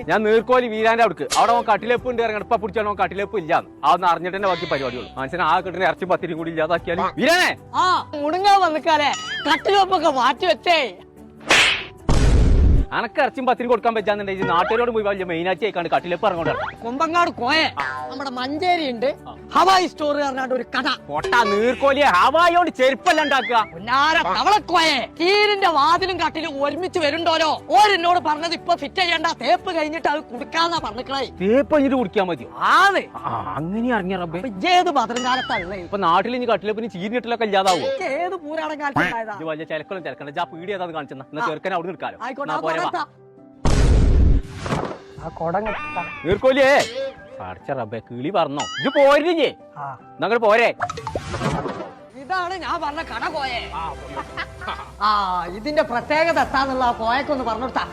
ഞാൻ നീർക്കോലി വീരാന്റെ അവിടേക്ക് അവിടെ കട്ടിലെപ്പ് ഉണ്ട് ഇറങ്ങി ഇപ്പൊ പിടിച്ചാൽ കട്ടിലെപ്പ് ഇല്ല അതൊന്ന് അറിഞ്ഞിട്ട് തന്നെ ബാക്കി പരിപാടിയുള്ളൂ മനുഷ്യനെ ആ കിട്ടുന്ന ഇറച്ചി പത്തിരി കൂടി ഇല്ലാതാക്കിയാലും വീരാനെ മുടുങ്ങാൻ വന്നിക്കാലേ കട്ടിലൊപ്പൊക്കെ മാറ്റി വെച്ചേ അനക്ക് ഇറച്ചിയും പത്തിരി കൊടുക്കാൻ പറ്റാന്നുണ്ടെങ്കിൽ നാട്ടുകാരോട് പോയി വലിയ മെയിനാച്ചി ആയിക്കാണ്ട് കട്ടിലെപ്പ് ഇറങ്ങോണ്ട് കൊമ്പങ്ങാട് കോയ നമ്മുടെ മഞ്ചേരി ഉണ്ട് ഹവായി സ്റ്റോർ പറഞ്ഞാണ്ട് ഒരു കട പൊട്ടാ നീർക്കോലിയെ ഹവായോണ്ട് ചെരുപ്പല്ല ഉണ്ടാക്കുക തവളക്കോയെ തീരിന്റെ വാതിലും കട്ടിലും ഒരുമിച്ച് വരുണ്ടോലോ ഓരെന്നോട് പറഞ്ഞത് ഇപ്പൊ ഫിറ്റ് ചെയ്യണ്ട തേപ്പ് കഴിഞ്ഞിട്ട് അത് കുടിക്കാന്നാ പറഞ്ഞിക്കളേ തേപ്പ് കഴിഞ്ഞിട്ട് കുടിക്കാൻ മതിയോ ആന്ന് അങ്ങനെ ഇറങ്ങിയ റബ്ബേ ഏത് ഭദ്രം കാലത്തല്ലേ ഇപ്പൊ നാട്ടിൽ ഇനി കട്ടിലെപ്പിന് ചീരിട്ടിലൊക്കെ ഇല്ലാതാവോ ഏത് പൂരാടം കാലത്തുണ്ടായതാ വലിയ ചിലക്കളും ചിലക്കണ്ട ആ പീടി ഏതാ കാണിച്ചെന്നാ ചെറുക്കനെ അവിടെ നിൽക്കാലോ നീർക്കോലിയേ അടച്ച റബ്ബേ കിളി പറഞ്ഞോ ഇത് പോരില്ലേ ഞങ്ങൾ പോരെ ഇതാണ് ഞാൻ പറഞ്ഞ കട കോയെ ഇതിന്റെ പ്രത്യേകത എത്താന്നുള്ള കോയക്കൊന്ന് പറഞ്ഞുകൊടുത്താ